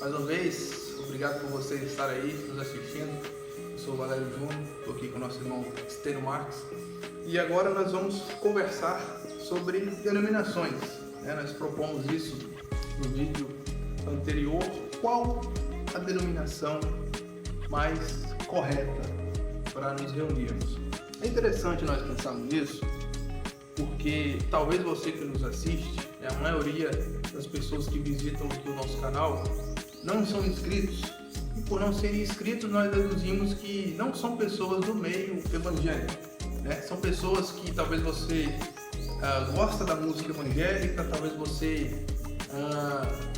Mais uma vez, obrigado por vocês estarem aí nos assistindo. Eu sou o Valério Júnior, estou aqui com o nosso irmão Estênio Marques. E agora nós vamos conversar sobre denominações. Nós propomos isso no vídeo anterior. Qual a denominação mais correta para nos reunirmos? É interessante nós pensarmos nisso, porque talvez você que nos assiste, a maioria das pessoas que visitam aqui o nosso canal, não são inscritos. E por não serem inscritos, nós deduzimos que não são pessoas do meio evangélico. São pessoas que talvez você gosta da música evangélica, talvez você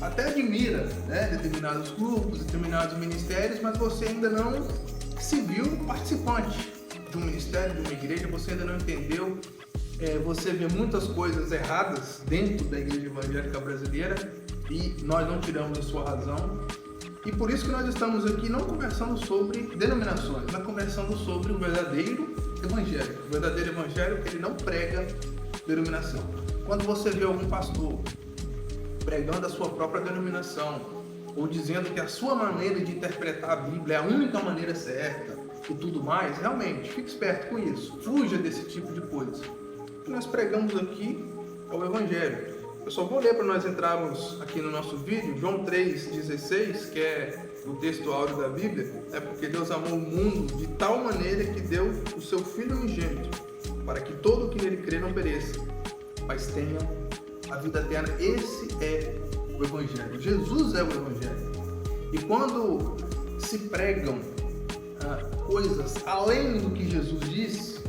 até admira determinados grupos, determinados ministérios, mas você ainda não se viu participante de um ministério, de uma igreja, você ainda não entendeu. Você vê muitas coisas erradas dentro da igreja evangélica brasileira e nós não tiramos a sua razão. E por isso que nós estamos aqui não conversando sobre denominações, mas conversando sobre o verdadeiro evangélico. O verdadeiro evangélico, ele não prega denominação. Quando você vê algum pastor pregando a sua própria denominação, ou dizendo que a sua maneira de interpretar a Bíblia é a única maneira certa e tudo mais, realmente, fique esperto com isso. Fuja desse tipo de coisa. O que nós pregamos aqui é o Evangelho. Eu só vou ler para nós entrarmos aqui no nosso vídeo, João 3,16, que é o texto áureo da Bíblia. Porque Deus amou o mundo de tal maneira que deu o seu Filho unigênito, para que todo o que nele crê não pereça, mas tenha a vida eterna. Esse é o Evangelho. Jesus é o Evangelho. E quando se pregam coisas além do que Jesus disse,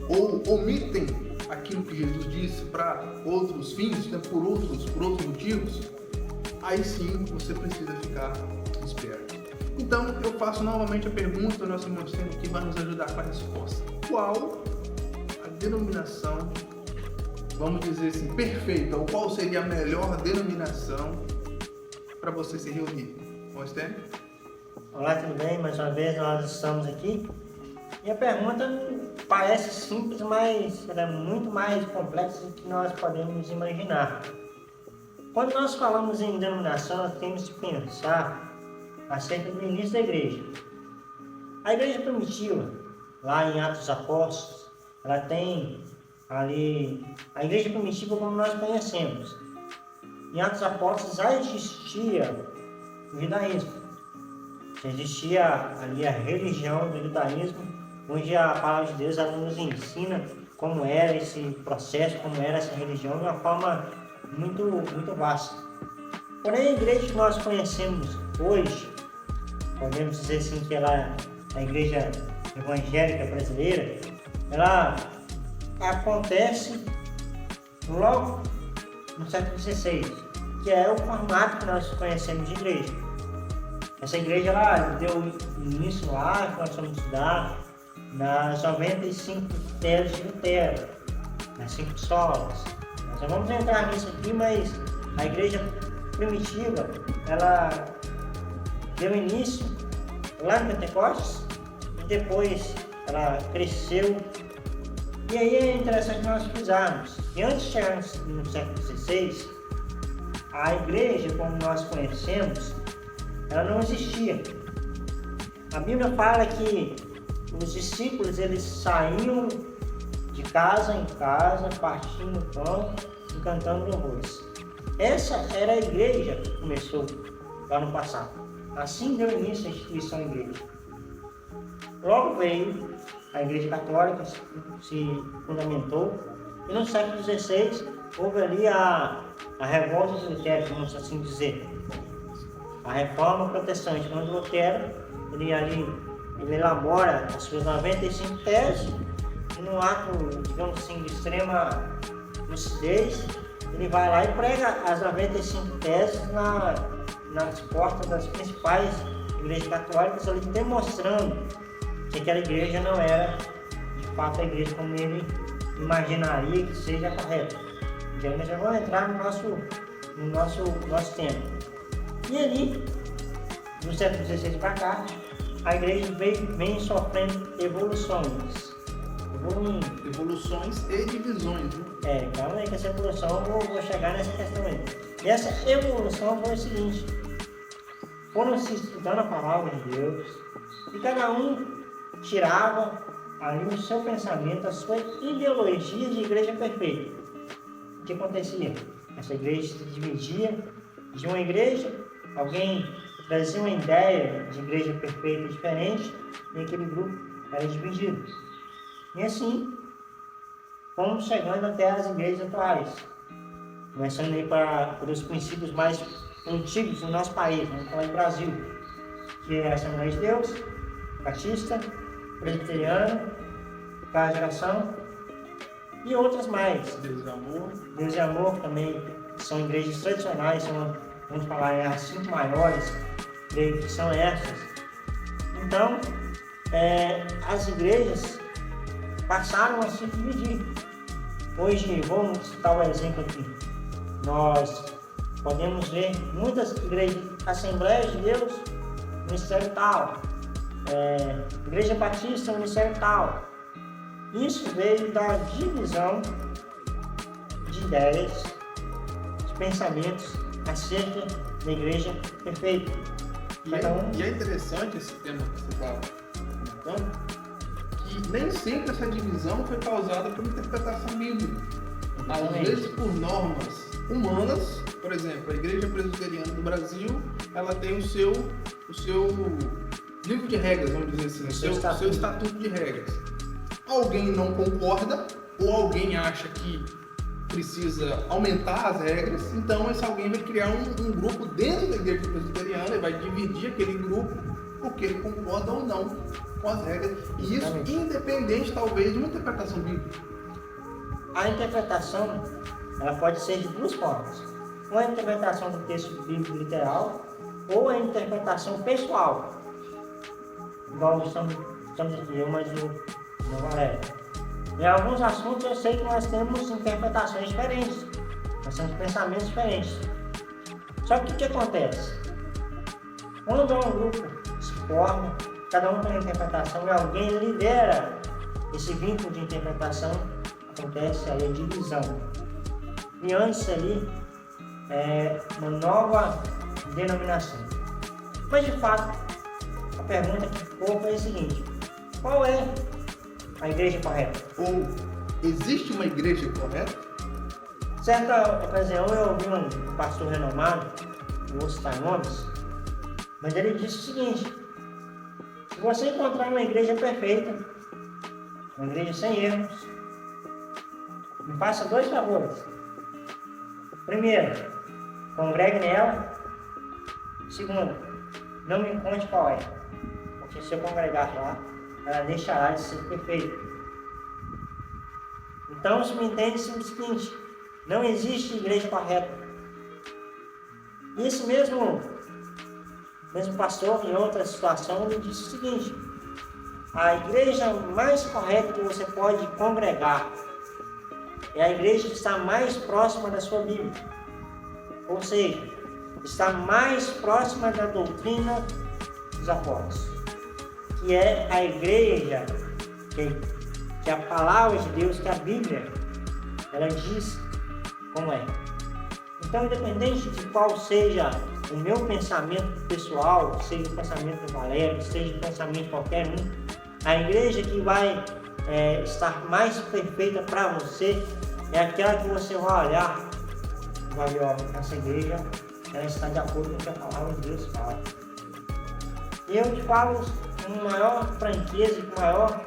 ou omitem aquilo que Jesus disse para outros fins, por outros motivos, aí sim você precisa ficar esperto. Então eu faço novamente a pergunta, o nosso irmão Estênio aqui vai nos ajudar com a resposta. Qual a denominação, vamos dizer assim, perfeita, ou qual seria a melhor denominação para você se reunir? Bom, Estênio? Olá, tudo bem? Mais uma vez nós estamos aqui. E a pergunta parece simples, mas ela é muito mais complexa do que nós podemos imaginar. Quando nós falamos em denominação, nós temos que pensar acerca do início da igreja. A igreja primitiva, lá em Atos dos Apóstolos, ela tem ali a igreja primitiva como nós conhecemos. Em Atos dos Apóstolos já existia o judaísmo. Já existia ali a religião do judaísmo, onde a palavra de Deus ela nos ensina como era esse processo, como era essa religião de uma forma muito vasta. Porém, a igreja que nós conhecemos hoje, podemos dizer assim que ela é a igreja evangélica brasileira, ela acontece logo no século XVI, que é o formato que nós conhecemos de igreja. Essa igreja ela deu início lá, que nós vamos estudar, nas 95 teses de Lutero, nas 5 solas. Nós já vamos entrar nisso aqui, mas a igreja primitiva, ela deu início lá no Pentecostes e depois ela cresceu. E aí é interessante nós frisarmos que antes de chegar no século XVI, a igreja como nós conhecemos, ela não existia. A Bíblia fala que os discípulos eles saíam de casa em casa, partindo pão e cantando louvores. Essa era a igreja que começou lá no passado. Assim deu início a instituição igreja. Logo veio a igreja católica, se fundamentou, e no século XVI houve ali a revolta de Lutero, vamos assim dizer. A reforma protestante, quando Lutero ele elabora as suas 95 teses, e num ato, digamos assim, de extrema lucidez, ele vai lá e prega as 95 teses nas portas das principais igrejas católicas, ali demonstrando que aquela igreja não era, de fato, a igreja como ele imaginaria que seja correta. Então, nós já vamos entrar no nosso tempo. E ali, do século XVI para cá, a igreja vem sofrendo evoluções. Evoluções e divisões, né? Calma aí que essa evolução eu vou chegar nessa questão aí. E essa evolução foi o seguinte: foram se estudando a palavra de Deus e cada um tirava ali no seu pensamento a sua ideologia de igreja perfeita. O que acontecia? Essa igreja se dividia de uma igreja, alguém trazia uma ideia de igreja perfeita diferente e aquele grupo era dividido. E assim, fomos chegando até as igrejas atuais, começando aí para os princípios mais antigos do nosso país, vamos falar do Brasil, que é a Assembleia de Deus, Batista, Presbiteriano, Casa de Oração e outras mais. Deus e Amor. Deus e Amor também são igrejas tradicionais, vamos falar, as 5 maiores, creio que são essas. Então, as igrejas passaram a se dividir. Hoje, vamos citar um exemplo aqui. Nós podemos ver muitas igrejas, Assembleias de Deus, Ministério tal, Igreja Batista, Ministério tal. Isso veio da divisão de ideias, de pensamentos acerca da igreja perfeita. E é interessante esse tema que você está comentando, que nem sempre essa divisão foi causada por interpretação bíblica. Às vezes por normas humanas. Por exemplo, a Igreja Presbiteriana do Brasil, ela tem o seu livro de regras, vamos dizer assim, o seu estatuto de regras. Alguém não concorda, ou alguém acha que precisa aumentar as regras, então esse alguém vai criar um grupo dentro da Igreja Presbiteriana e vai dividir aquele grupo porque ele concorda ou não com as regras. E isso independente, talvez, de uma interpretação bíblica. A interpretação, ela pode ser de 2 formas. Uma interpretação do texto bíblico literal ou a interpretação pessoal. Igual estamos aqui, eu mais o Valério. Em alguns assuntos eu sei que nós temos interpretações diferentes, nós temos pensamentos diferentes. Só que o que acontece? Quando um grupo se forma, cada um tem uma interpretação e alguém lidera esse vínculo de interpretação, acontece aí a divisão. E antes ali, uma nova denominação. Mas de fato, a pergunta que ficou foi a seguinte: qual é a igreja correta? Ou existe uma igreja correta? Certa ocasião eu ouvi um pastor renomado, não vou citar nomes, mas ele disse o seguinte: se você encontrar uma igreja perfeita, uma igreja sem erros, me faça 2 favores. Primeiro, congregue nela. Segundo, não me conte qual é, porque se eu congregar lá, ela deixará de ser perfeita. Então, se me entende, é o seguinte: não existe igreja correta. E esse mesmo pastor, em outra situação, ele disse o seguinte: a igreja mais correta que você pode congregar é a igreja que está mais próxima da sua Bíblia. Ou seja, está mais próxima da doutrina dos apóstolos. Que é a igreja que a palavra de Deus, que a Bíblia, ela diz como é. Então, independente de qual seja o meu pensamento pessoal, seja o pensamento do Valério, seja o pensamento de qualquer um, a igreja que vai estar mais perfeita para você é aquela que você vai olhar e vai ver, ó, essa igreja, ela está de acordo com o que a palavra de Deus fala. E eu te falo com maior franqueza e com maior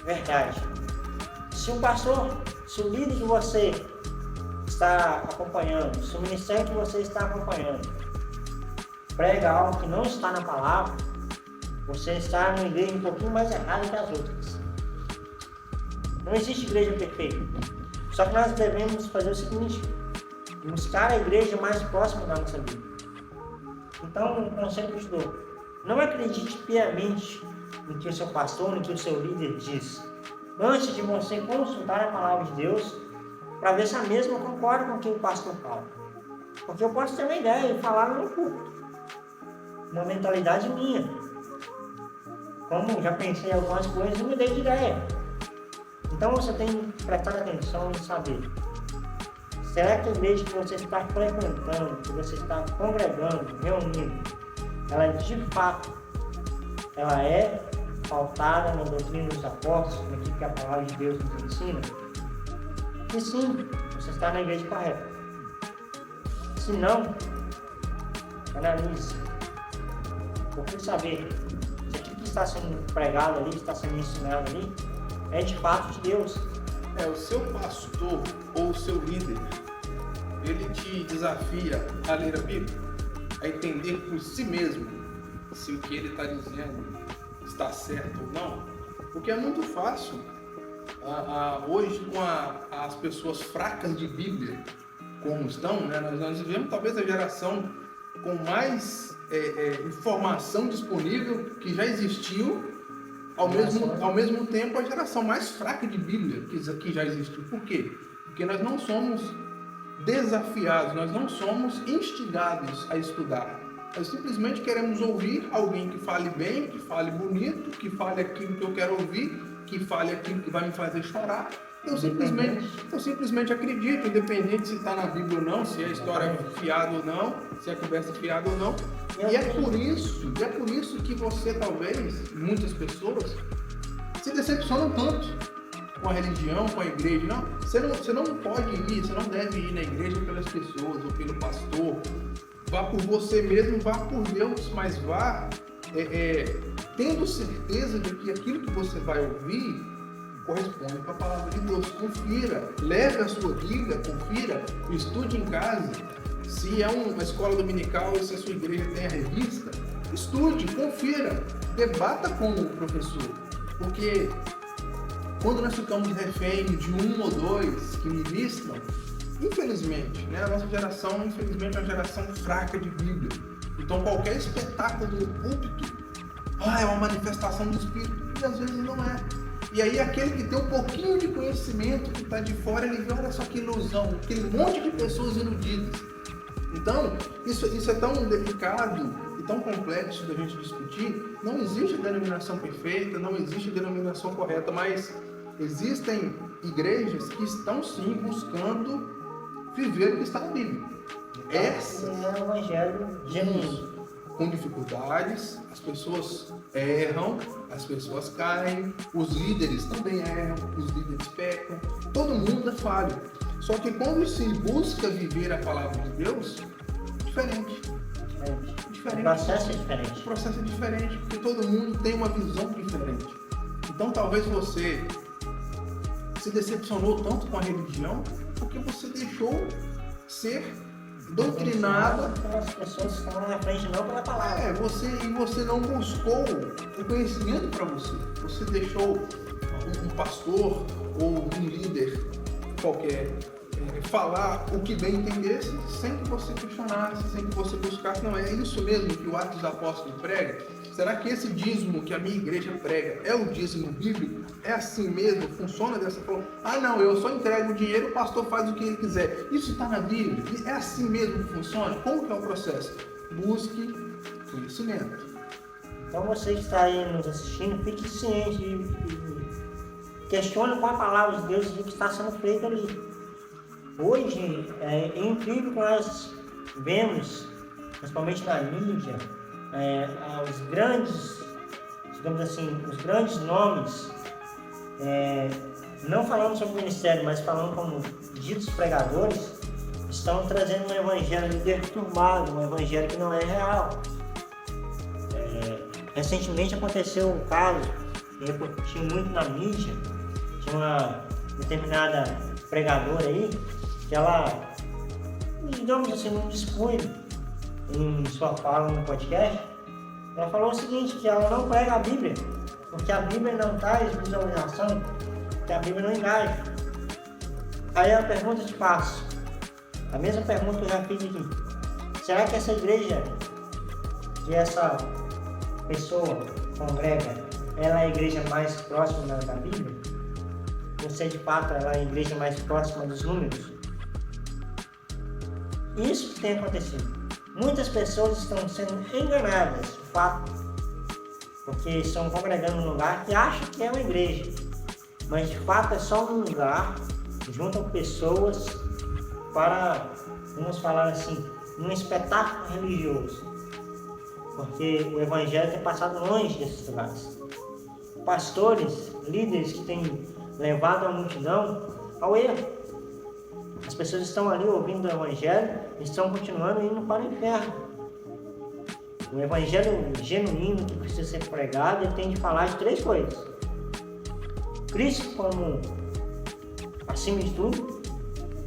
verdade. Se o pastor, se o líder que você está acompanhando, se o ministério que você está acompanhando prega algo que não está na palavra, você está numa igreja um pouquinho mais errada que as outras. Não existe igreja perfeita. Só que nós devemos fazer o seguinte: buscar a igreja mais próxima da nossa vida. Então, um conselho que eu te dou: não acredite piamente no que o seu pastor, no que o seu líder diz, antes de você consultar a palavra de Deus, para ver se a mesma concorda com o que o pastor fala. Porque eu posso ter uma ideia e falar no culto, uma mentalidade minha. Como já pensei em algumas coisas e mudei de ideia. Então você tem que prestar atenção e saber Será que a igreja que você está frequentando, que você está congregando, reunindo, ela de fato, ela é pautada na doutrina dos apóstolos, naquilo que a palavra de Deus nos ensina? E sim, você está na igreja correta. Se não, analise. Procure saber se aquilo que está sendo pregado ali, está sendo ensinado ali, é de fato de Deus. O seu pastor ou o seu líder, ele te desafia a ler a Bíblia, a entender por si mesmo se o que ele está dizendo está certo ou não, porque é muito fácil hoje com as pessoas fracas de Bíblia como estão, né? Nós vivemos talvez a geração com mais informação disponível que já existiu, ao mesmo tempo a geração mais fraca de Bíblia que já existiu. Por quê? Porque nós não somos desafiados, nós não somos instigados a estudar. Nós simplesmente queremos ouvir alguém que fale bem, que fale bonito, que fale aquilo que eu quero ouvir, que fale aquilo que vai me fazer chorar. Eu simplesmente acredito, independente se está na Bíblia ou não, se a história é fiada ou não, se a conversa é fiada ou não. E é por isso que você, talvez, muitas pessoas, se decepcionam tanto com a religião, com a igreja. Não, você não pode ir, você não deve ir na igreja pelas pessoas ou pelo pastor. Vá por você mesmo, vá por Deus, mas vá tendo certeza de que aquilo que você vai ouvir corresponde com a palavra de Deus. Confira, leve a sua Bíblia, confira, estude em casa. Se é uma escola dominical e se a sua igreja tem a revista, estude, confira, debata com o professor. Porque quando nós ficamos refém de um ou dois que ministram, infelizmente, né, a nossa geração, infelizmente, é uma geração fraca de Bíblia. Então qualquer espetáculo do púlpito, é uma manifestação do Espírito, e às vezes não é. E aí aquele que tem um pouquinho de conhecimento, que está de fora, ele vê, olha só que ilusão, aquele monte de pessoas iludidas. Então, isso é tão delicado e tão complexo da gente discutir. Não existe denominação perfeita, não existe denominação correta, mas existem igrejas que estão sim buscando viver o que está na Bíblia. Esse é o evangelho genuíno. Com dificuldades, as pessoas erram, as pessoas caem, os líderes também erram, os líderes pecam, todo mundo é falho. Só que quando se busca viver a palavra de Deus, diferente. O processo é diferente. O processo é diferente, porque todo mundo tem uma visão diferente. Então talvez você se decepcionou tanto com a religião porque você deixou ser doutrinado pelas pessoas que estão na frente, não pela palavra. Você não buscou o conhecimento para você. Você deixou um pastor ou um líder qualquer falar o que bem entendesse, sem que você questionasse, sem que você buscasse. Não, é isso mesmo que o Atos dos Apóstolos prega? Será que esse dízimo que a minha igreja prega é o dízimo bíblico? É assim mesmo? Funciona dessa forma? Não, eu só entrego o dinheiro, o pastor faz o que ele quiser. Isso está na Bíblia? É assim mesmo que funciona? Como que é o processo? Busque conhecimento. Então você que está aí nos assistindo, fique ciente e questione com a palavra de Deus o que está sendo feito ali. Hoje é incrível que nós vemos, principalmente na mídia, os grandes, digamos assim, os grandes nomes, não falando sobre o ministério, mas falando como ditos pregadores, estão trazendo um evangelho deturpado, um evangelho que não é real. Recentemente aconteceu um caso, que repercutiu muito na mídia, de uma determinada pregadora aí, que ela, digamos assim, não dispõe em sua fala no podcast. Ela falou o seguinte, que ela não prega a Bíblia, porque a Bíblia não traz visualização, que a Bíblia não engaja. Aí a pergunta eu te faço, a mesma pergunta que eu já fiz aqui: será que essa igreja, que essa pessoa congrega, ela é a igreja mais próxima da Bíblia? Ou se de fato ela é a igreja mais próxima dos números? Isso que tem acontecido. Muitas pessoas estão sendo enganadas, de fato, porque estão congregando num lugar que acham que é uma igreja, mas de fato é só um lugar que juntam pessoas para, vamos falar assim, um espetáculo religioso. Porque o Evangelho tem passado longe desses lugares. Pastores, líderes que têm levado a multidão ao erro. As pessoas estão ali ouvindo o Evangelho e estão continuando indo para o inferno. O Evangelho genuíno que precisa ser pregado, ele tem de falar de 3 coisas. Cristo como acima de tudo,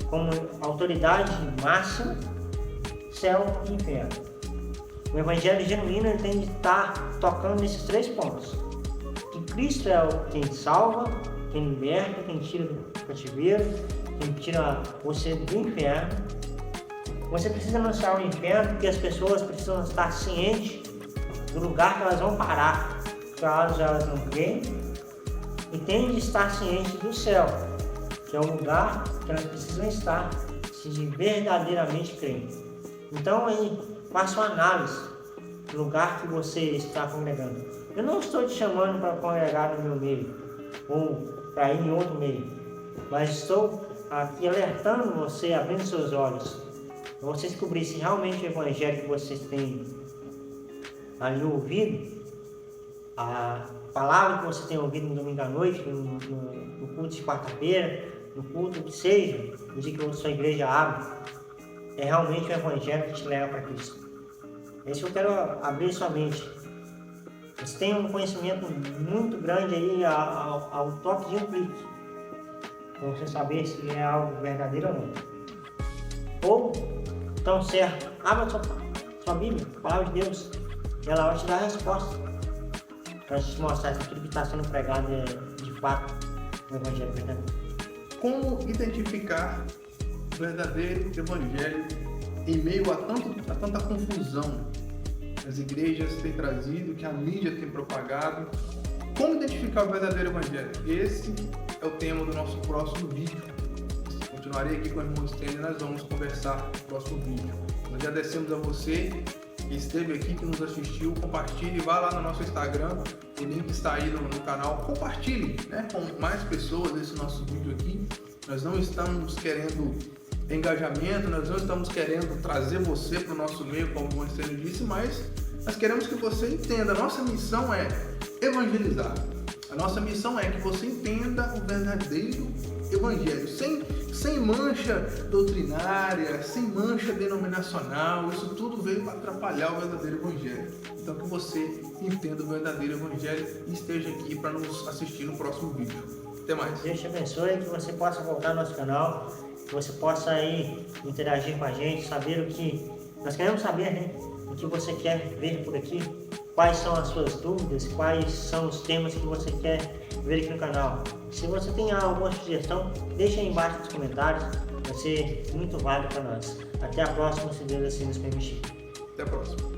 como autoridade máxima, céu e inferno. O Evangelho genuíno ele tem de estar tocando nesses 3 pontos. Que Cristo é quem salva, quem liberta, quem tira do cativeiro, quem tira você do inferno. Você precisa anunciar o inferno porque as pessoas precisam estar cientes do lugar que elas vão parar, caso elas não creem, e tem de estar cientes do céu, que é o lugar que elas precisam estar se verdadeiramente creem. Então aí, faça uma análise do lugar que você está congregando. Eu não estou te chamando para congregar no meu meio, ou para ir em outro meio, mas estou aqui alertando você, abrindo seus olhos, para você descobrir se realmente o Evangelho que vocês têm ali ouvido, a palavra que você tem ouvido no domingo à noite, no culto de quarta-feira, no culto que seja, no dia que a sua igreja abre, é realmente o Evangelho que te leva para Cristo. É isso que eu quero abrir sua mente. Você tem um conhecimento muito grande aí ao toque de um clique, para você saber se é algo verdadeiro ou não. Ou, tão certo, abra sua Bíblia, a palavra de Deus, e ela vai te dar a resposta para te mostrar se aquilo que está sendo pregado é de fato o Evangelho verdadeiro. Como identificar o verdadeiro Evangelho em meio a tanta confusão que as igrejas têm trazido, que a mídia tem propagado? Como identificar o verdadeiro Evangelho? Esse é o tema do nosso próximo vídeo. Continuarei aqui com o irmão Stênio e nós vamos conversar no próximo vídeo. Nós agradecemos a você que esteve aqui, que nos assistiu. Compartilhe, vá lá no nosso Instagram, o link está aí no canal. Compartilhe, né, com mais pessoas esse nosso vídeo aqui. Nós não estamos querendo engajamento, nós não estamos querendo trazer você para o nosso meio, como o irmão Stênio disse, mas nós queremos que você entenda. A nossa missão é evangelizar. A nossa missão é que você entenda o verdadeiro Evangelho, sem mancha doutrinária, sem mancha denominacional. Isso tudo veio para atrapalhar o verdadeiro Evangelho. Então que você entenda o verdadeiro Evangelho e esteja aqui para nos assistir no próximo vídeo. Até mais. Deus te abençoe, que você possa voltar ao nosso canal, que você possa aí interagir com a gente, saber o que nós queremos saber, né? O que você quer ver por aqui, quais são as suas dúvidas, quais são os temas que você quer ver aqui no canal. Se você tem alguma sugestão, deixa aí embaixo nos comentários, vai ser muito válido para nós. Até a próxima, se Deus assim nos permitir. Até a próxima.